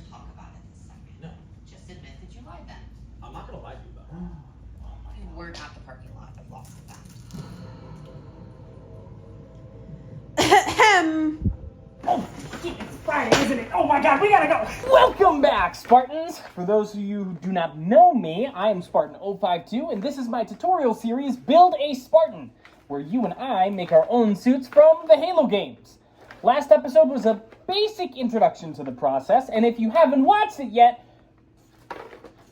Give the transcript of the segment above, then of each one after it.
to talk about it this second. No. Just admit that you lied then. I'm not gonna lie to you about it. Oh my God. We're at the parking lot. I've lost the bet. Oh, it's Friday, isn't it? Oh my God, we gotta go! Welcome back, Spartans! For those of you who do not know me, I am Spartan052, and this is my tutorial series, Build-A-Spartan, where you and I make our own suits from the Halo games. Last episode was a basic introduction to the process, and if you haven't watched it yet,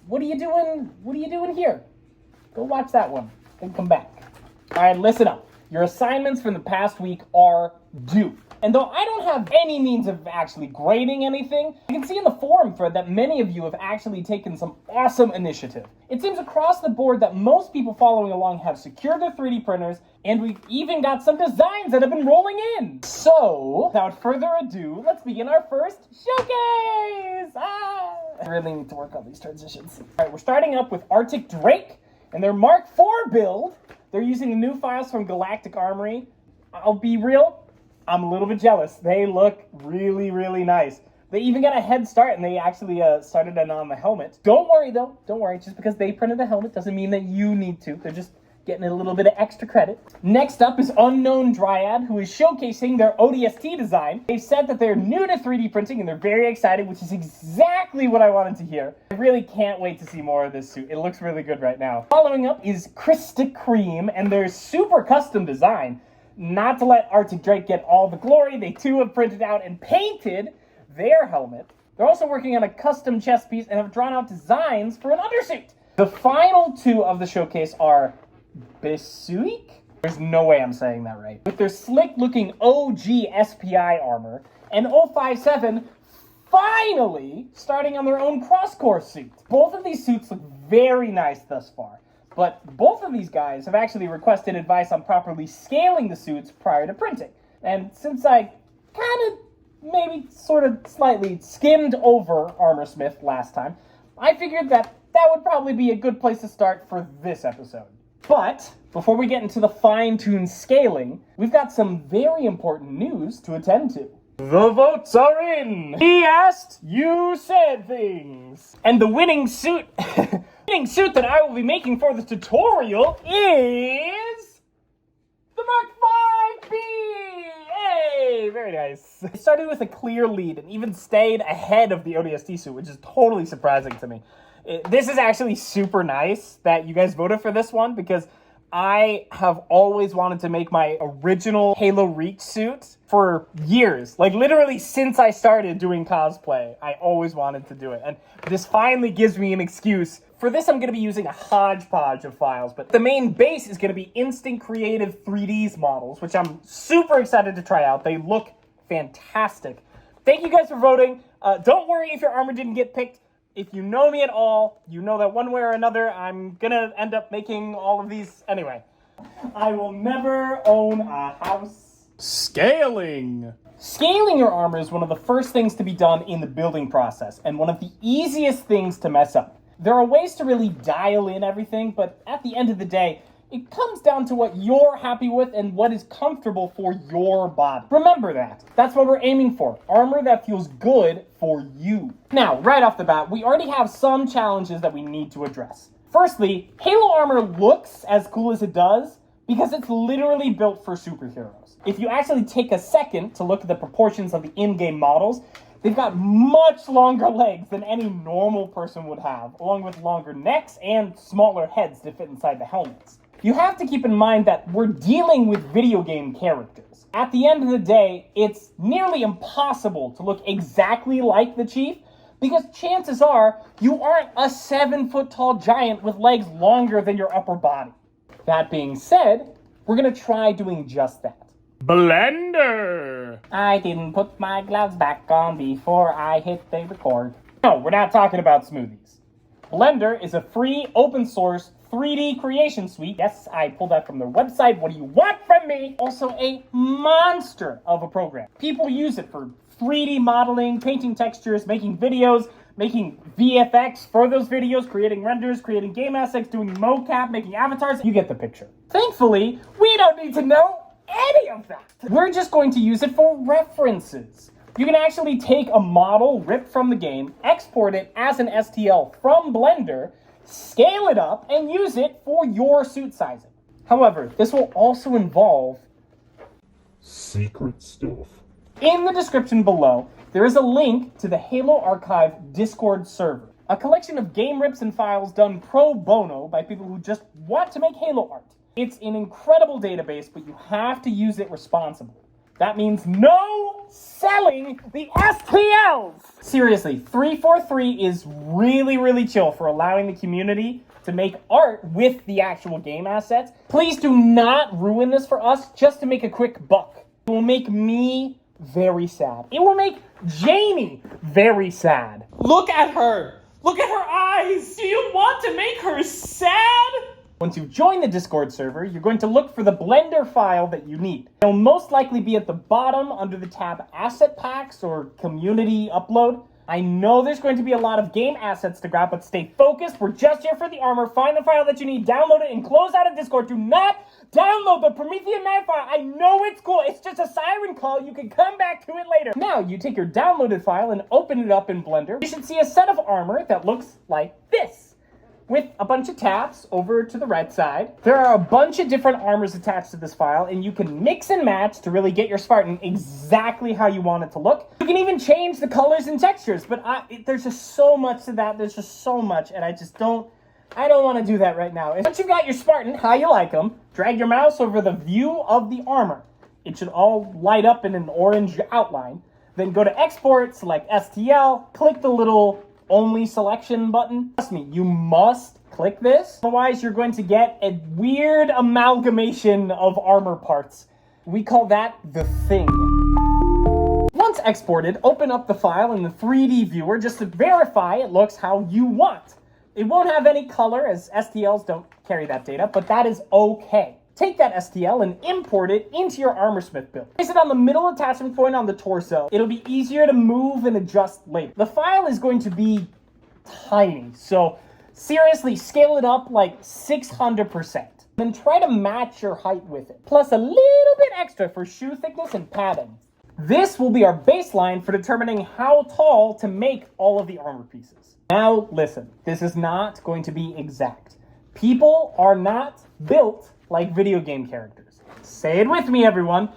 what are you doing here? Go watch that one, and come back. All right, listen up. Your assignments from the past week are due. And though I don't have any means of actually grading anything, you can see in the forum thread that many of you have actually taken some awesome initiative. It seems across the board that most people following along have secured their 3D printers, and we've even got some designs that have been rolling in. So, without further ado, let's begin our first showcase! I really need to work on these transitions. All right, we're starting up with Arctic Drake and their Mark IV build. They're using the new files from Galactic Armory. I'll be real, I'm a little bit jealous. They look really, really nice. They even got a head start, and they actually started it on the helmet. Don't worry, though. Don't worry. Just because they printed the helmet doesn't mean that you need to. They're just getting a little bit of extra credit. Next up is Unknown Dryad, who is showcasing their ODST design. They've said that they're new to 3D printing, and they're very excited, which is exactly what I wanted to hear. I really can't wait to see more of this suit. It looks really good right now. Following up is Krista Cream, and their super custom design. Not to let Arctic Drake get all the glory, they too have printed out and painted their helmet. They're also working on a custom chest piece and have drawn out designs for an undersuit. The final two of the showcase are Besuik? There's no way I'm saying that right. With their slick-looking OG SPI armor, and 057 finally starting on their own cross-core suit. Both of these suits look very nice thus far. But both of these guys have actually requested advice on properly scaling the suits prior to printing. And since I kind of, maybe sort of slightly skimmed over Armorsmith last time, I figured that would probably be a good place to start for this episode. But before we get into the fine-tuned scaling, we've got some very important news to attend to. The votes are in! He asked, you said things! And the winning suit... suit that I will be making for the tutorial is the Mark V-B! Hey, very nice. It started with a clear lead and even stayed ahead of the ODST suit, which is totally surprising to me. This is actually super nice that you guys voted for this one because I have always wanted to make my original Halo Reach suit for years. Like, literally since I started doing cosplay, I always wanted to do it. And this finally gives me an excuse. For this, I'm going to be using a hodgepodge of files, but the main base is going to be Instant Creative 3Ds models, which I'm super excited to try out. They look fantastic. Thank you guys for voting. Don't worry if your armor didn't get picked. If you know me at all, you know that one way or another, I'm gonna end up making all of these anyway. I will never own a house. Scaling! Scaling your armor is one of the first things to be done in the building process, and one of the easiest things to mess up. There are ways to really dial in everything, but at the end of the day, it comes down to what you're happy with and what is comfortable for your body. Remember that. That's what we're aiming for. Armor that feels good for you. Now, right off the bat, we already have some challenges that we need to address. Firstly, Halo armor looks as cool as it does because it's literally built for superheroes. If you actually take a second to look at the proportions of the in-game models, they've got much longer legs than any normal person would have, along with longer necks and smaller heads to fit inside the helmets. You have to keep in mind that we're dealing with video game characters. At the end of the day, it's nearly impossible to look exactly like the Chief because chances are you aren't a 7-foot-tall giant with legs longer than your upper body. That being said, we're gonna try doing just that. Blender! I didn't put my gloves back on before I hit the record. No, we're not talking about smoothies. Blender is a free, open-source 3D creation suite. Yes, I pulled that from their website. What do you want from me? Also a monster of a program. People use it for 3D modeling, painting textures, making videos, making VFX for those videos, creating renders, creating game assets, doing mocap, making avatars. You get the picture. Thankfully, we don't need to know any of that. We're just going to use it for references. You can actually take a model ripped from the game, export it as an STL from Blender, scale it up, and use it for your suit sizing. However, this will also involve secret stuff. In the description below, there is a link to the Halo Archive Discord server, a collection of game rips and files done pro bono by people who just want to make Halo art. It's an incredible database, but you have to use it responsibly. That means no selling the STLs! Seriously, 343 is really chill for allowing the community to make art with the actual game assets. Please do not ruin this for us just to make a quick buck. It will make me very sad. It will make Jamie very sad. Look at her! Look at her eyes! Do you want to make her sad? Once you join the Discord server, you're going to look for the Blender file that you need. It'll most likely be at the bottom under the tab Asset Packs or Community Upload. I know there's going to be a lot of game assets to grab, but stay focused. We're just here for the armor. Find the file that you need, download it, and close out of Discord. Do not download the Promethean Knife file. I know it's cool. It's just a siren call. You can come back to it later. Now, you take your downloaded file and open it up in Blender. You should see a set of armor that looks like this, with a bunch of tabs over to the right side. There are a bunch of different armors attached to this file, and you can mix and match to really get your Spartan exactly how you want it to look. You can even change the colors and textures, but there's just so much to that. There's just so much, and I don't want to do that right now. Once you've got your Spartan, how you like them, drag your mouse over the view of the armor. It should all light up in an orange outline. Then go to Export, select STL, click the little Only Selection button. Trust me, you must click this. Otherwise, you're going to get a weird amalgamation of armor parts. We call that the thing. Once exported, open up the file in the 3D viewer just to verify it looks how you want. It won't have any color as STLs don't carry that data, but that is okay. Take that STL and import it into your Armorsmith build. Place it on the middle attachment point on the torso. It'll be easier to move and adjust later. The file is going to be tiny, so seriously, scale it up like 600%. Then try to match your height with it, plus a little bit extra for shoe thickness and padding. This will be our baseline for determining how tall to make all of the armor pieces. Now listen, this is not going to be exact. People are not built like video game characters. Say it with me, everyone.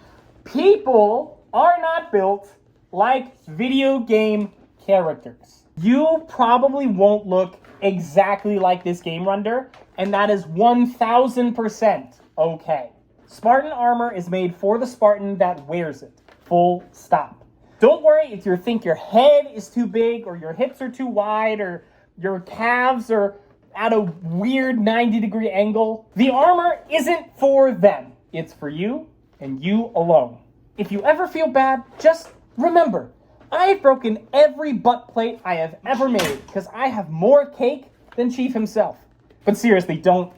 People are not built like video game characters. You probably won't look exactly like this game render, and that is 1000% okay. Spartan armor is made for the Spartan that wears it. Full stop. Don't worry if you think your head is too big, or your hips are too wide, or your calves are at a weird 90-degree angle. The armor isn't for them. It's for you and you alone. If you ever feel bad, just remember, I've broken every butt plate I have ever made because I have more cake than Chief himself. But seriously, don't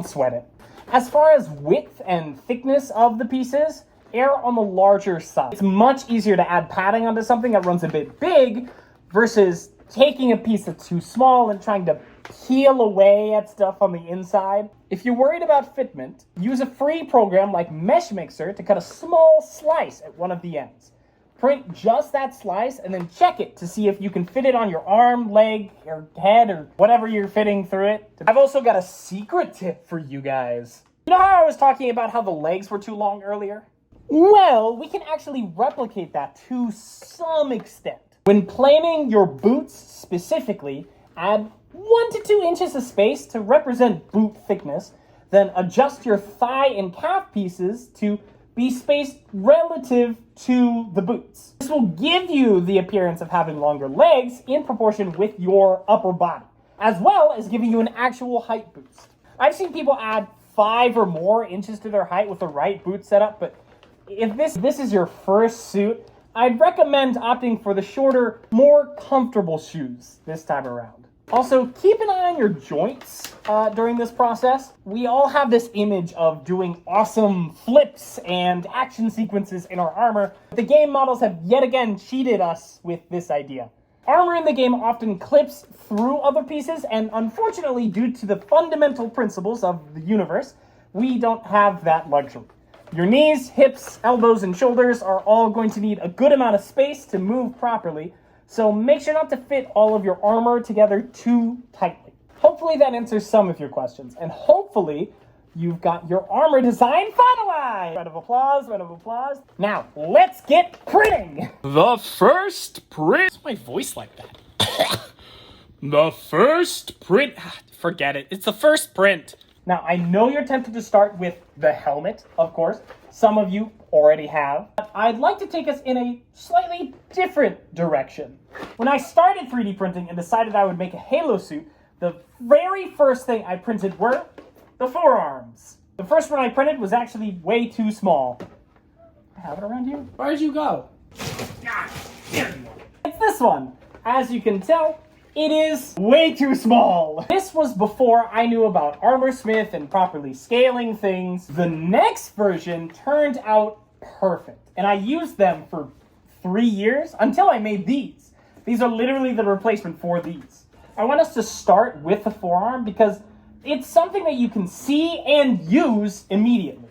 sweat it. As far as width and thickness of the pieces, err on the larger side. It's much easier to add padding onto something that runs a bit big versus taking a piece that's too small and trying to peel away at stuff on the inside. If you're worried about fitment, use a free program like Mesh Mixer to cut a small slice at one of the ends. Print just that slice and then check it to see if you can fit it on your arm, leg, or head, or whatever you're fitting through it. I've also got a secret tip for you guys. You know how I was talking about how the legs were too long earlier? Well, we can actually replicate that to some extent. When planing your boots specifically, add 1 to 2 inches of space to represent boot thickness, then adjust your thigh and calf pieces to be spaced relative to the boots. This will give you the appearance of having longer legs in proportion with your upper body, as well as giving you an actual height boost. I've seen people add 5 or more inches to their height with the right boot setup, but if this is your first suit, I'd recommend opting for the shorter, more comfortable shoes this time around. Also, keep an eye on your joints during this process. We all have this image of doing awesome flips and action sequences in our armor. The game models have yet again cheated us with this idea. Armor in the game often clips through other pieces, and unfortunately, due to the fundamental principles of the universe, we don't have that luxury. Your knees, hips, elbows, and shoulders are all going to need a good amount of space to move properly, so make sure not to fit all of your armor together too tightly. Hopefully that answers some of your questions, and hopefully you've got your armor design finalized! Round of applause, round of applause. Now, let's get printing! The first print. What's my voice like that? The first print. Forget it. It's the first print. Now, I know you're tempted to start with the helmet, of course. Some of you already have. But I'd like to take us in a slightly different direction. When I started 3D printing and decided I would make a Halo suit, the very first thing I printed were the forearms. The first one I printed was actually way too small. I have it around here. Where'd you go? It's this one. As you can tell, it is way too small. This was before I knew about Armorsmith and properly scaling things. The next version turned out perfect, and I used them for 3 years until I made these. These are literally the replacement for these. I want us to start with the forearm because it's something that you can see and use immediately.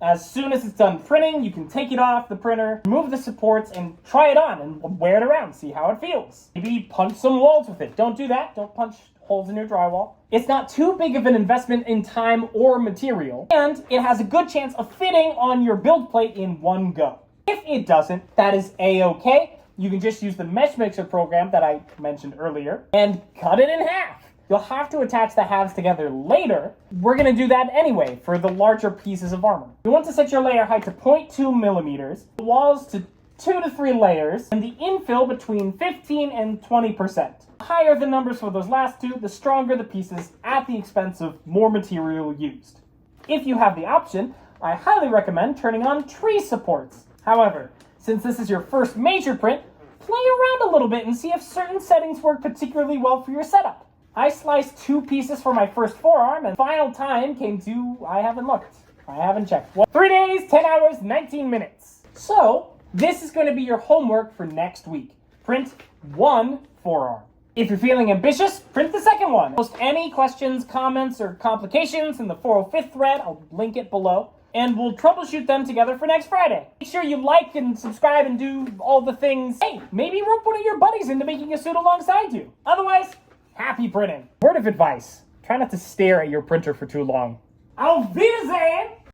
As soon as it's done printing, you can take it off the printer, remove the supports, and try it on and wear it around, see how it feels. Maybe punch some walls with it. Don't do that. Don't punch holes in your drywall. It's not too big of an investment in time or material, and it has a good chance of fitting on your build plate in one go. If it doesn't, that is a-okay. You can just use the mesh mixer program that I mentioned earlier and cut it in half. You'll have to attach the halves together later. We're going to do that anyway for the larger pieces of armor. You want to set your layer height to 0.2 millimeters, the walls to 2 to 3 layers, and the infill between 15 and 20%. The higher the numbers for those last two, the stronger the pieces at the expense of more material used. If you have the option, I highly recommend turning on tree supports. However, since this is your first major print, play around a little bit and see if certain settings work particularly well for your setup. I sliced 2 pieces for my first forearm, and final time came to, I haven't looked. I haven't checked. 3 days, 10 hours, 19 minutes. So, this is going to be your homework for next week. Print 1 forearm. If you're feeling ambitious, print the second one. Post any questions, comments, or complications in the 405th thread. I'll link it below. And we'll troubleshoot them together for next Friday. Make sure you like and subscribe and do all the things. Hey, maybe rope one of your buddies into making a suit alongside you. Otherwise, happy printing. Word of advice, try not to stare at your printer for too long. Auf Wiedersehen!